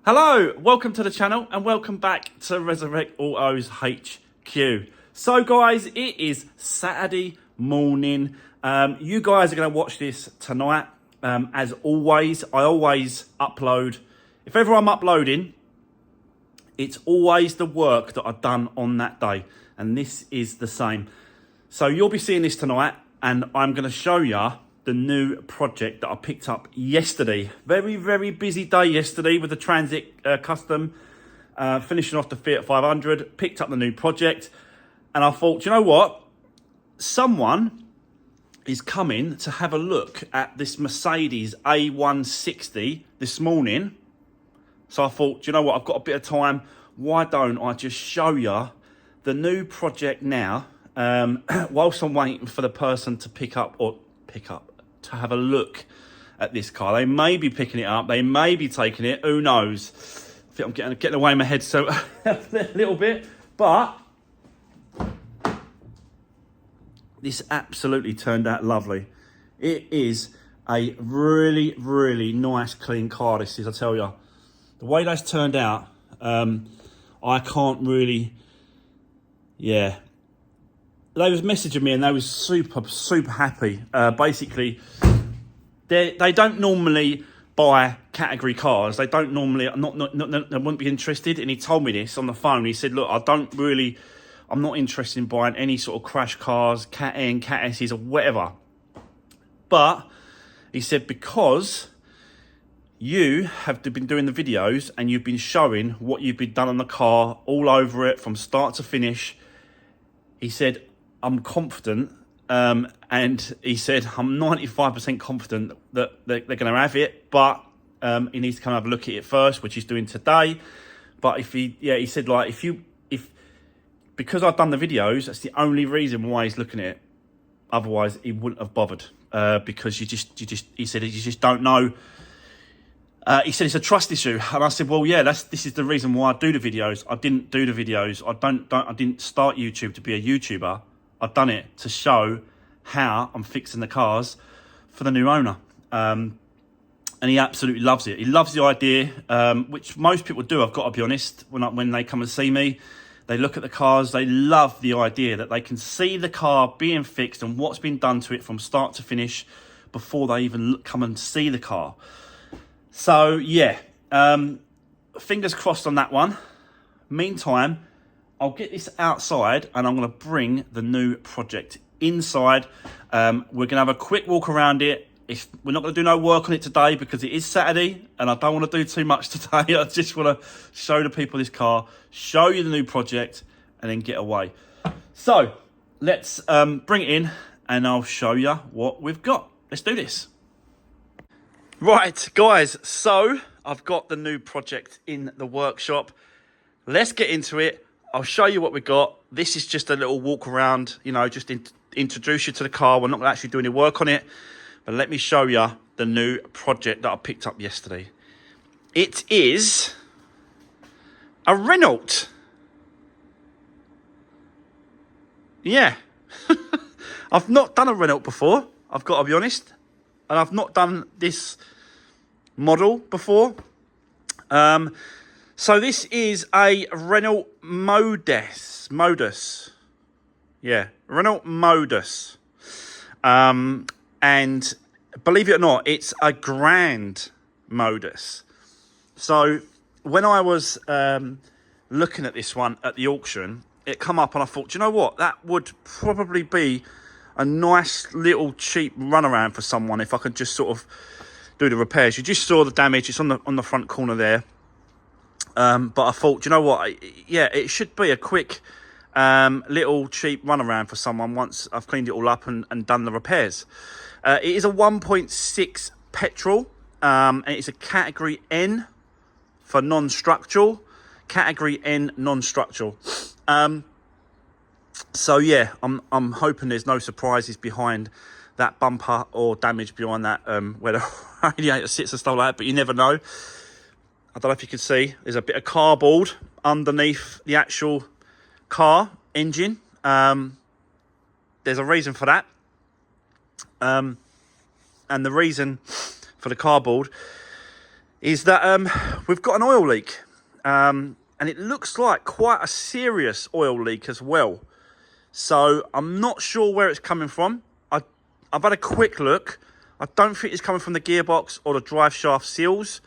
Hello, welcome to the channel and welcome back to Resurwreck Autos HQ. So guys, it is Saturday morning. You guys are going to watch this tonight. As always, I always upload. If ever I'm uploading, it's always the work that I've done on that day. And this is the same. So you'll be seeing this tonight and I'm going to show you the new project that I picked up yesterday. Very, very busy day yesterday with the Transit Custom, finishing off the Fiat 500, picked up the new project. And I thought, you know what? Someone is coming to have a look at this Mercedes A160 this morning. So I thought, you know what? I've got a bit of time. Why don't I just show you the new project now, whilst I'm waiting for the person to to have a look at this car. They may be picking it up. They may be taking it. Who knows? I think I'm getting away in my head so a little bit. But this absolutely turned out lovely. It is a really, really nice, clean car, this is, I tell you. The way that's turned out, I can't really, yeah. They was messaging me and they was super happy. Basically, they don't normally buy category cars. They don't normally, they wouldn't be interested. And he told me this on the phone. He said, look, I'm not interested in buying any sort of crash cars, Cat N, Cat S's or whatever. But he said, because you have been doing the videos and you've been showing what you've been done on the car, all over it from start to finish. He said, I'm confident, and he said, I'm 95% confident that they're going to have it, but he needs to come have a look at it first, which he's doing today. But he said, like, because I've done the videos, that's the only reason why he's looking at it. Otherwise, he wouldn't have bothered, because he said, you just don't know. He said it's a trust issue, and I said, well, yeah, this is the reason why I do the videos. I didn't do the videos. I didn't start YouTube to be a YouTuber. I've done it to show how I'm fixing the cars for the new owner. And he absolutely loves it. He loves the idea, which most people do, I've got to be honest. When they come and see me, they look at the cars. They love the idea that they can see the car being fixed and what's been done to it from start to finish before they even come and see the car. So, yeah, fingers crossed on that one. Meantime, I'll get this outside and I'm going to bring the new project inside. We're going to have a quick walk around it. We're not going to do no work on it today because it is Saturday and I don't want to do too much today. I just want to show the people this car, show you the new project and then get away. So, let's bring it in and I'll show you what we've got. Let's do this. Right, guys, so I've got the new project in the workshop. Let's get into it. I'll show you what we got. This is just a little walk around, you know, just introduce you to the car. We're not going to actually do any work on it, but let me show you the new project that I picked up yesterday. It is a Renault. Yeah. I've not done a Renault before, I've got to be honest. And I've not done this model before. So this is a Renault Modus. Yeah, Renault Modus. And believe it or not, it's a Grand Modus. So when I was looking at this one at the auction, it come up and I thought, you know what? That would probably be a nice little cheap runaround for someone if I could just sort of do the repairs. You just saw the damage. It's on the front corner there. But I thought, you know what? Yeah, it should be a quick little cheap runaround for someone once I've cleaned it all up and done the repairs. It is a 1.6 petrol. And it's a category N for non-structural. Category N non-structural. So yeah, I'm hoping there's no surprises behind that bumper or damage behind that where the radiator sits and stuff like that, but you never know. I don't know if you can see, there's a bit of cardboard underneath the actual car engine. There's a reason for that. And the reason for the cardboard is that we've got an oil leak. And it looks like quite a serious oil leak as well. So I'm not sure where it's coming from. I've had a quick look. I don't think it's coming from the gearbox or the drive shaft seals.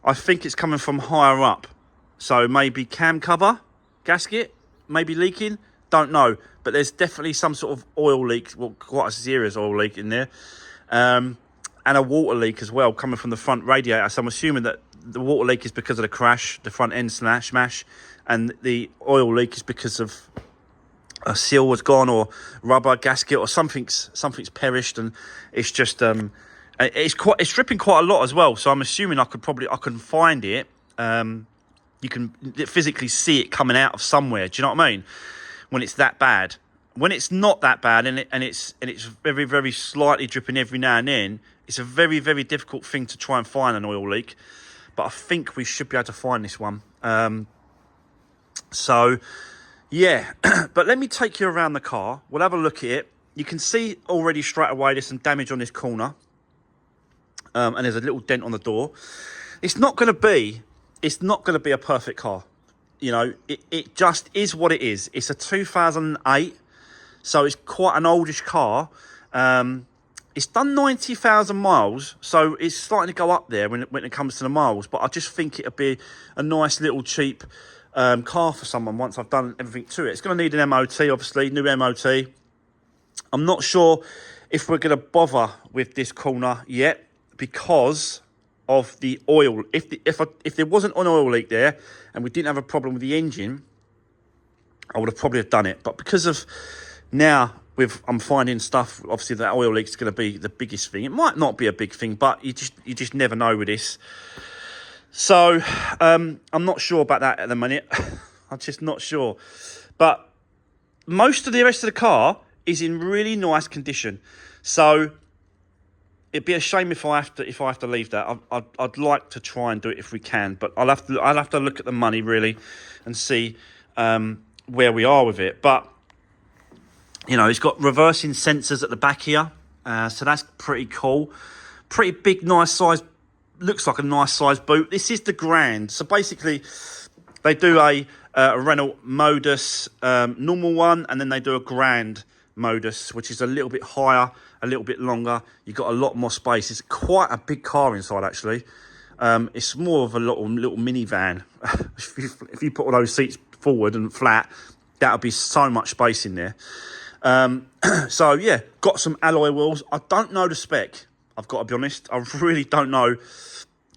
I think it's coming from higher up. So maybe cam cover, gasket, maybe leaking. Don't know. But there's definitely some sort of oil leak, well, quite a serious oil leak in there. And a water leak as well coming from the front radiator. So I'm assuming that the water leak is because of the crash, the front end smash, and the oil leak is because of a seal was gone, or rubber gasket, or something's perished, and it's just it's dripping quite a lot as well. So I'm assuming I can find it. You can physically see it coming out of somewhere. Do you know what I mean? When it's that bad. When it's not that bad, and it's very, very slightly dripping every now and then, it's a very, very difficult thing to try and find an oil leak. But I think we should be able to find this one. So yeah, but let me take you around the car. We'll have a look at it. You can see already straight away there's some damage on this corner. And there's a little dent on the door. It's not going to be a perfect car. You know, it just is what it is. It's a 2008, so it's quite an oldish car. It's done 90,000 miles, so it's starting to go up there when it comes to the miles. But I just think it'll be a nice little cheap car for someone once I've done everything to it. It's going to need an MOT, obviously, new MOT. I'm not sure if we're going to bother with this corner yet because of the oil. If there wasn't an oil leak there and we didn't have a problem with the engine, I would have probably done it. But because of now, I'm finding stuff, obviously that oil leak is going to be the biggest thing. It might not be a big thing, but you just never know with this. So I'm not sure about that at the minute. I'm just not sure. But most of the rest of the car is in really nice condition. So it'd be a shame if I have to leave that. I'd like to try and do it if we can, but I'll have to look at the money really and see where we are with it. But you know, it's got reversing sensors at the back here, so that's pretty cool. Pretty big, nice size. Looks like a nice size boot. This is the Grand. So basically, they do a Renault Modus normal one, and then they do a Grand Modus, which is a little bit higher, a little bit longer. You've got a lot more space. It's quite a big car inside, actually. It's more of a little minivan. If you put all those seats forward and flat, that would be so much space in there. So yeah, got some alloy wheels. I don't know the spec. I've got to be honest. I really don't know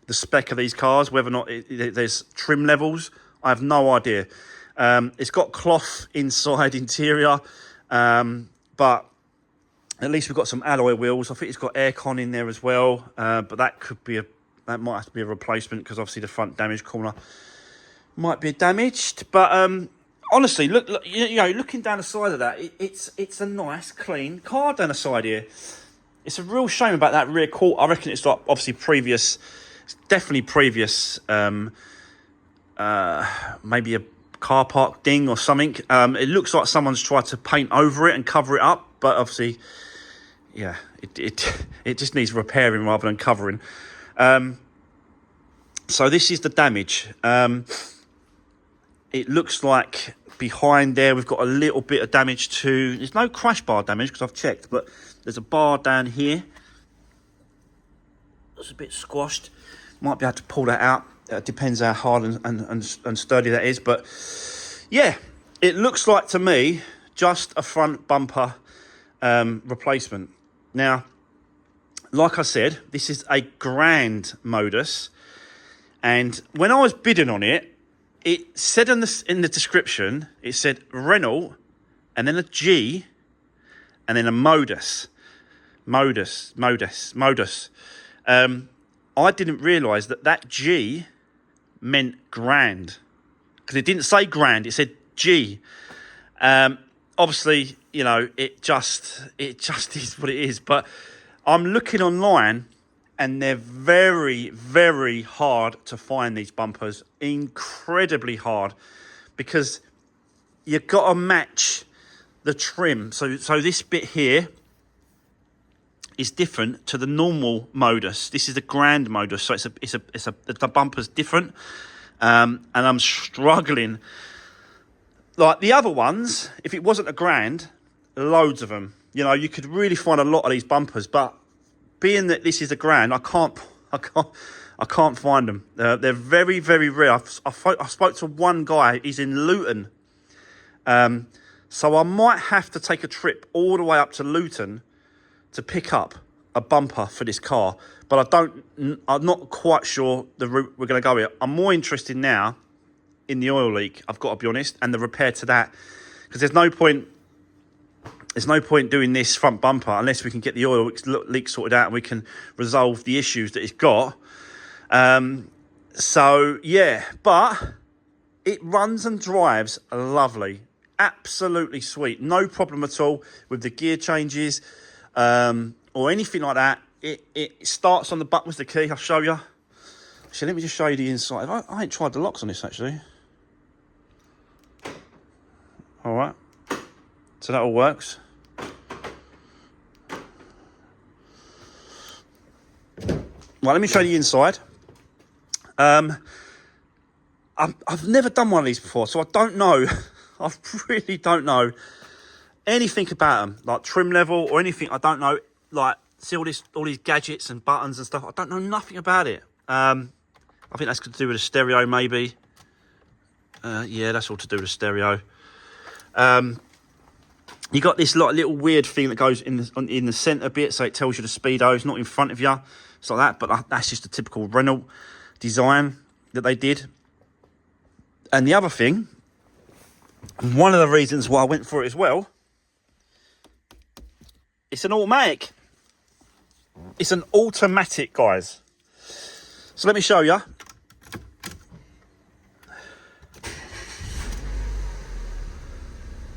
the spec of these cars, whether or not there's trim levels. I have no idea. It's got cloth inside interior, but at least we've got some alloy wheels. I think it's got aircon in there as well, but that might have to be a replacement because obviously the front damaged corner might be damaged. But honestly, look, you know, looking down the side of that, it's a nice, clean car down the side here. It's a real shame about that rear quarter. I reckon it's like obviously previous. It's definitely previous. Maybe a car park ding or something. It looks like someone's tried to paint over it and cover it up, but obviously, yeah, it just needs repairing rather than covering. So this is the damage. It looks like behind there we've got a little bit of damage to. There's no crash bar damage because I've checked, but there's a bar down here. It's a bit squashed. Might be able to pull that out. It depends how hard and sturdy that is. But yeah, it looks like to me just a front bumper replacement. Now, like I said, this is a Grand Modus. And when I was bidding on it, it said in the description, it said Renault and then a G and then a Modus. I didn't realise that G meant Grand because it didn't say Grand, it said G. Obviously, you know, it just is what it is. But I'm looking online and they're very, very hard to find, these bumpers. Incredibly hard because you've got to match the trim. So this bit here is different to the normal modus. This is the grand modus, so the bumper's different, and I'm struggling. Like the other ones, if it wasn't a grand, loads of them. You know, you could really find a lot of these bumpers, but being that this is a grand, I can't find them. They're very, very rare. I spoke to one guy. He's in Luton, so I might have to take a trip all the way up to Luton to pick up a bumper for this car. But I'm not quite sure the route we're going to go here. I'm more interested now in the oil leak, I've got to be honest, and the repair to that, because there's no point doing this front bumper unless we can get the oil leak sorted out and we can resolve the issues that it's got. So yeah, but it runs and drives lovely, absolutely sweet, no problem at all with the gear changes or anything like that. It starts on the button with the key. I'll show you. Actually, let me just show you the inside. I ain't tried the locks on this actually. All right, so that all works. Right, let me show you the inside. I've never done one of these before, so I don't know. I really don't know anything about them, like trim level or anything. I don't know. Like, see all these gadgets and buttons and stuff. I don't know nothing about it. I think that's to do with the stereo, maybe. Yeah, that's all to do with the stereo. You got this little weird thing that goes in the centre bit, so it tells you the speedo. It's not in front of you. It's like that, but that's just a typical Renault design that they did. And the other thing, one of the reasons why I went for it as well, it's an automatic. It's an automatic, guys. So let me show you.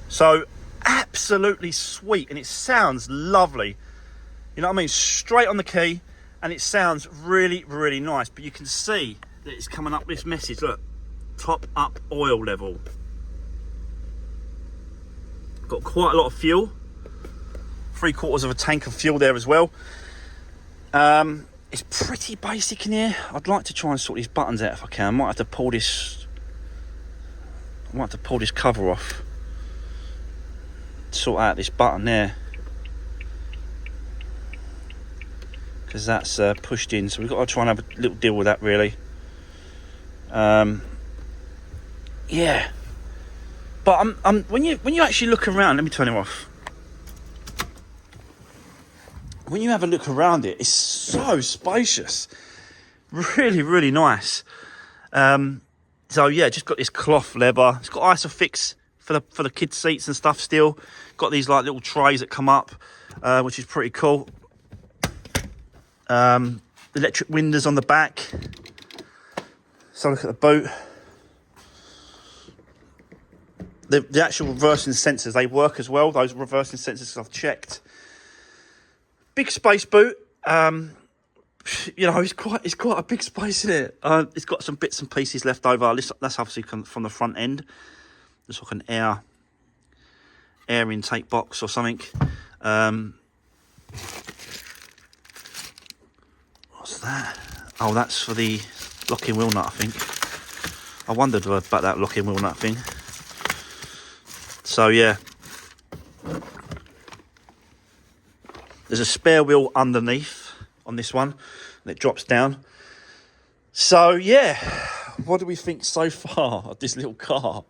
So absolutely sweet, and it sounds lovely. You know what I mean? Straight on the key, and it sounds really, really nice. But you can see that it's coming up with this message. Look, top up oil level. Got quite a lot of fuel. 3/4 of a tank of fuel there as well. It's pretty basic in here. I'd like to try and sort these buttons out if I can. I might have to pull this cover off. Sort out this button there, because that's pushed in, so we've got to try and have a little deal with that, really. Yeah, but when you actually look around, let me turn it off. When you have a look around it, it's so spacious, really, really nice. So yeah, just got this cloth leather. It's got Isofix for the kids' seats and stuff still. Got these like little trays that come up, which is pretty cool. Electric windows on the back. So look at the boot. The actual reversing sensors, they work as well. Those reversing sensors I've checked. Big space boot. You know, it's quite a big space in it. It's got some bits and pieces left over. That's obviously from the front end. It's like an air intake box or something. What's that? Oh, that's for the locking wheel nut, I think. I wondered about that locking wheel nut thing. So yeah, there's a spare wheel underneath on this one, and it drops down. So yeah, what do we think so far of this little car?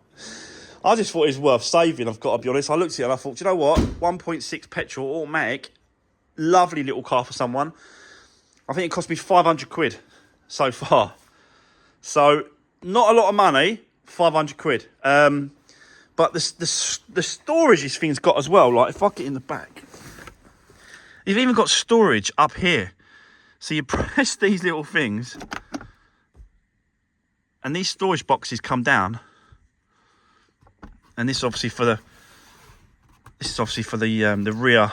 I just thought it was worth saving, I've got to be honest. I looked at it and I thought, do you know what? 1.6 petrol automatic, lovely little car for someone. I think it cost me 500 quid so far. So not a lot of money, 500 quid. But the storage this thing's got as well, like if I get in the back, you've even got storage up here. So you press these little things and these storage boxes come down. And this is obviously for the rear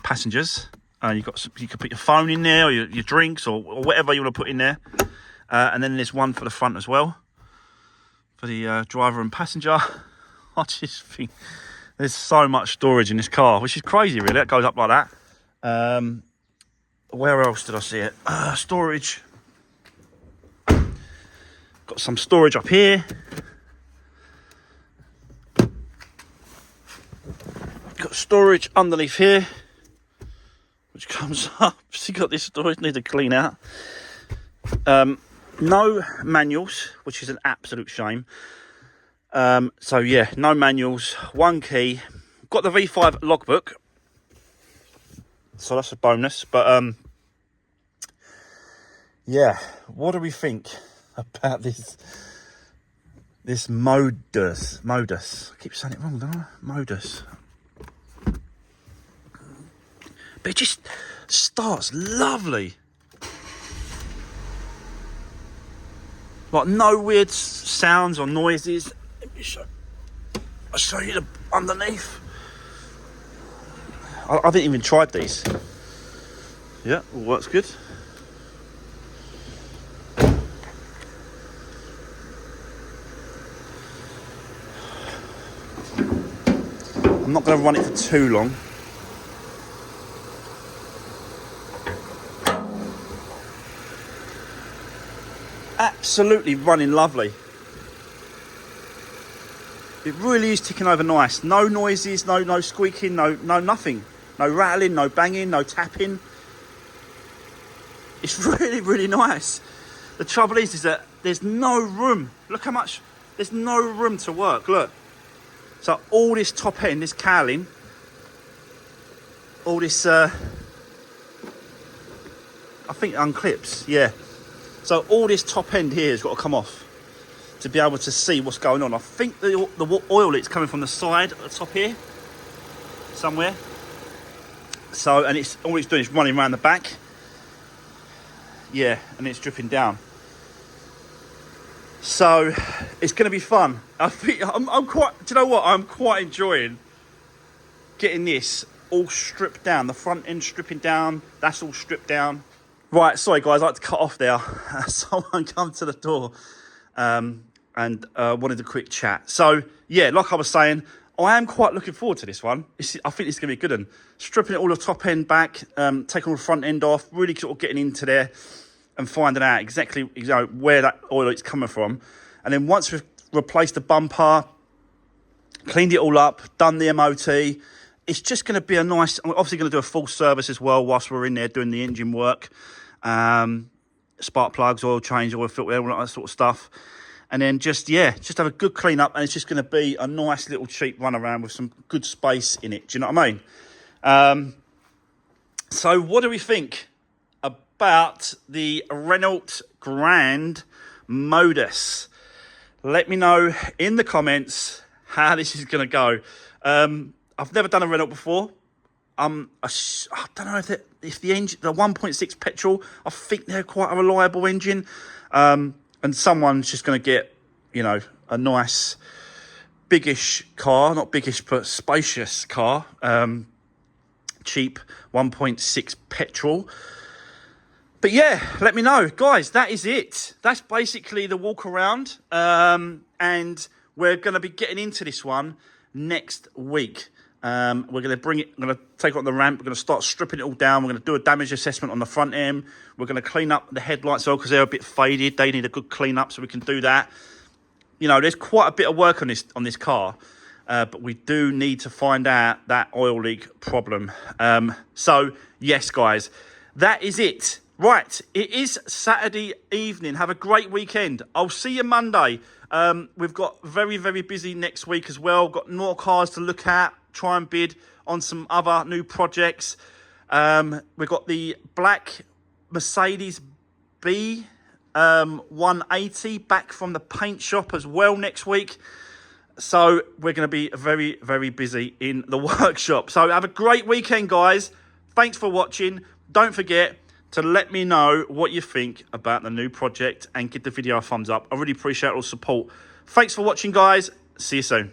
passengers. You can put your phone in there, or your drinks, or whatever you want to put in there. And then there's one for the front as well, for the driver and passenger. I just think there's so much storage in this car, which is crazy, really. It goes up like that. Where else did I see it? Storage. Got some storage up here. Got storage underneath here, which comes up. So you got this storage, need to clean out. No manuals, which is an absolute shame. So yeah, no manuals, one key. Got the V5 logbook, so that's a bonus. But yeah, what do we think about this modus? I keep saying it wrong, don't I? Modus. But it just starts lovely. Like no weird sounds or noises. Let me I'll show you the underneath. I haven't even tried these. Yeah, all works good. I'm not going to run it for too long. Absolutely running lovely. It really is ticking over nice. No noises, no squeaking, no nothing. No rattling, no banging, no tapping. It's really, really nice. The trouble is that there's no room. Look how much, there's no room to work, look. So all this top end, this cowling, all this, I think it unclips, yeah. So all this top end here has got to come off to be able to see what's going on. I think the oil leak's coming from the side at the top here, somewhere. So, and it's all it's doing is running around the back. Yeah, and it's dripping down. So it's going to be fun. I think I'm quite. Do you know what? I'm quite enjoying getting this all stripped down. The front end stripping down. That's all stripped down. Right, sorry guys, I had to cut off there. Someone come to the door and wanted a quick chat. So yeah, like I was saying, I am quite looking forward to this one. I think it's going to be a good one. Stripping it all the top end back, taking all the front end off, really sort of getting into there and finding out exactly where that oil leak's coming from. And then once we've replaced the bumper, cleaned it all up, done the MOT, it's just going to be a nice. I'm obviously going to do a full service as well whilst we're in there doing the engine work. Spark plugs, oil change, oil filter, all that sort of stuff. And then just have a good clean up, and it's just going to be a nice little cheap run around with some good space in it. Do you know what I mean? So what do we think about the Renault Grand Modus? Let me know in the comments how this is going to go. I've never done a Renault before. I don't know if the engine, the 1.6 petrol, I think they're quite a reliable engine. And someone's just going to get, a nice, biggish car, not biggish, but spacious car. Cheap 1.6 petrol. But yeah, let me know. Guys, that is it. That's basically the walk around. And we're going to be getting into this one next week. We're going to bring it, I'm going to take it on the ramp. We're going to start stripping it all down. We're going to do a damage assessment on the front end. We're going to clean up the headlights because they're a bit faded. They need a good clean up, so we can do that. There's quite a bit of work on this car, but we do need to find out that oil leak problem. So yes, guys, that is it. Right, it is Saturday evening. Have a great weekend. I'll see you Monday. We've got very, very busy next week as well. Got more cars to look at, try and bid on some other new projects. We've got the black Mercedes B 180 back from the paint shop as well next week. So we're going to be very, very busy in the workshop. So have a great weekend, guys. Thanks for watching. Don't forget to let me know what you think about the new project and give the video a thumbs up. I really appreciate all the support. Thanks for watching, guys. See you soon.